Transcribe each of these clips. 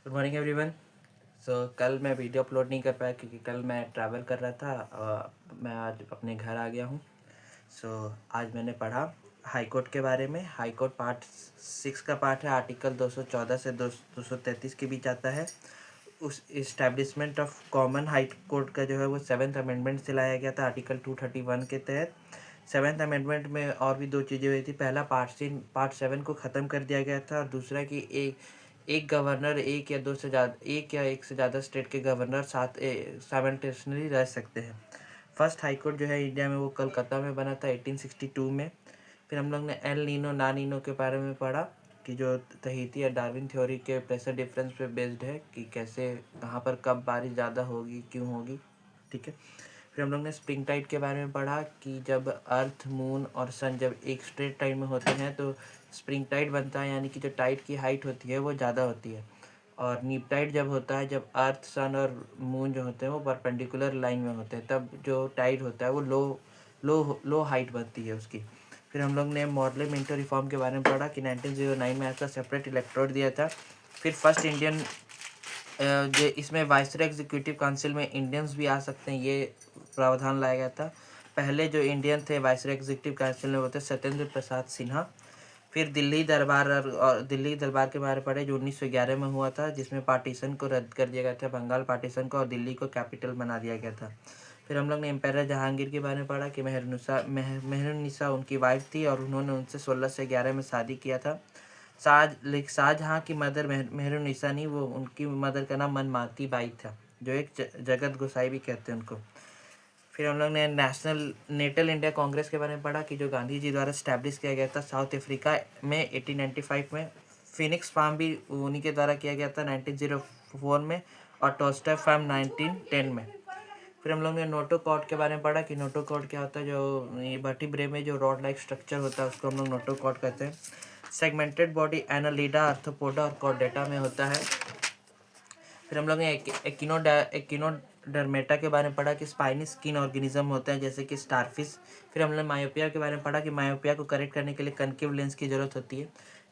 Good morning everyone. कल मैं video upload नहीं कर पाया क्योंकि कल मैं ट्रैवल कर रहा था और मैं आज अपने घर आ गया हूँ। आज मैंने पढ़ा हाई कोर्ट के बारे में। हाई कोर्ट पार्ट 6 का पार्ट है, आर्टिकल 214 से 233 के बीच आता है। उस establishment of common high court का जो है वो 7th अमेंडमेंट से लाया गया था आर्टिकल 231 के तहत। 7th अमेंडमेंट में और भी दो चीज़ें हुई थी। पहला पार्ट 7 को ख़त्म कर दिया गया था और दूसरा कि एक गवर्नर एक या एक से ज़्यादा स्टेट के गवर्नर साथ साइमल्टेनियसली रह सकते हैं। फर्स्ट हाई कोर्ट जो है इंडिया में वो कलकत्ता में बना था 1862 में। फिर हम लोग ने एल नीनो ना नीनो के बारे में पढ़ा कि जो तहीती या डार्विन थ्योरी के प्रेशर डिफरेंस पे बेस्ड है कि कैसे कहाँ पर कब बारिश ज़्यादा होगी, क्यों होगी। ठीक है। फिर हम लोग ने स्प्रिंग टाइड के बारे में पढ़ा कि जब अर्थ, मून और सन जब एक स्ट्रेट टाइड में होते हैं तो स्प्रिंग टाइड बनता है, यानी कि जो टाइड की हाइट होती है वो ज़्यादा होती है। और नीप टाइड जब होता है जब अर्थ, सन और मून जो होते हैं वो परपेंडिकुलर लाइन में होते हैं, तब जो टाइड होता है वो लो हाइट बनती है उसकी। फिर हम लोग ने मॉडले मिंटो रिफॉर्म के बारे में पढ़ा कि 1909 में ऐसा सेपरेट इलेक्ट्रोड दिया था। फिर फर्स्ट इंडियन जो इसमें वाइसरॉय एग्जीक्यूटिव काउंसिल में इंडियंस भी आ सकते हैं, ये प्रावधान लाया गया था। पहले जो इंडियन थे वाइसरॉय एग्जीक्यूटिव काउंसिल में वो थे सत्येंद्र प्रसाद सिन्हा। फिर दिल्ली दरबार और दिल्ली दरबार के बारे में पढ़े जो 1911 में हुआ था, जिसमें पार्टीशन को रद्द कर दिया गया था, बंगाल पार्टीशन को, और दिल्ली को कैपिटल बना दिया गया था। फिर हम लोग ने एम्पायर जहांगीर के बारे में पढ़ा कि मेहरुन्निसा उनकी वाइफ थी और उन्होंने उनसे 16 से 11 में शादी किया था। शाहजहाँ की मदर मेहरुन्निसा नहीं, वो उनकी मदर का नाम मनमाती बाई था, जो एक जगत गोसाई भी कहते हैं उनको। फिर हम लोग ने नेटल इंडिया कांग्रेस के बारे में पढ़ा कि जो गांधी जी द्वारा स्टैब्लिश किया गया था साउथ अफ्रीका में 1895 में। फिनिक्स फार्म भी उन्हीं के द्वारा किया गया था 1904 में, और टोस्टर फार्म 1910 में। फिर हम लोग ने नोटो कॉर्ड के बारे में पढ़ा कि नोटो कॉर्ड क्या होता है। जो ये वर्टिब्रे में जो रॉड लाइक स्ट्रक्चर होता है उसको हम लोग नोटो कॉर्ड कहते हैं। सेगमेंटेड बॉडी एनालिडा, आर्थ्रोपोडा और कॉर्डेटा में होता है। फिर हम लोग ने एकिनोडर्मेटा के बारे में पढ़ा कि स्पाइनी स्किन ऑर्गेनिज्म होते हैं जैसे कि स्टारफिश। फिर हमने मायोपिया के बारे में पढ़ा कि मायोपिया को करेक्ट करने के लिए कनकेव लेंस की जरूरत होती है।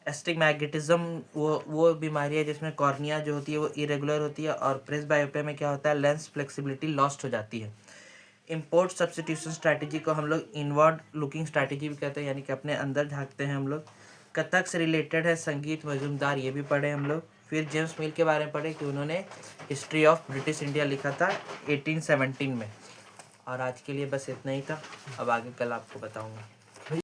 एस्टिग्मैटिज्म वो बीमारी है जिसमें कॉर्निया जो होती है वो इरेगुलर होती है, और प्रेसबायोपिया में क्या होता है, लेंस फ्लेक्सिबिलिटी लॉस्ट हो जाती है। इम्पोर्ट सब्सटीट्यूशन स्ट्रैटेजी को हम लोग इनवर्ड लुकिंग स्ट्रैटेजी भी कहते हैं, यानी कि अपने अंदर झांकते हैं हम लोग। कथक से रिलेटेड है संगीत मजूमदार, ये भी पढ़े हम लोग। फिर जेम्स मिल के बारे में पढ़े कि उन्होंने हिस्ट्री ऑफ ब्रिटिश इंडिया लिखा था 1817 में। और आज के लिए बस इतना ही था, अब आगे कल आपको बताऊंगा।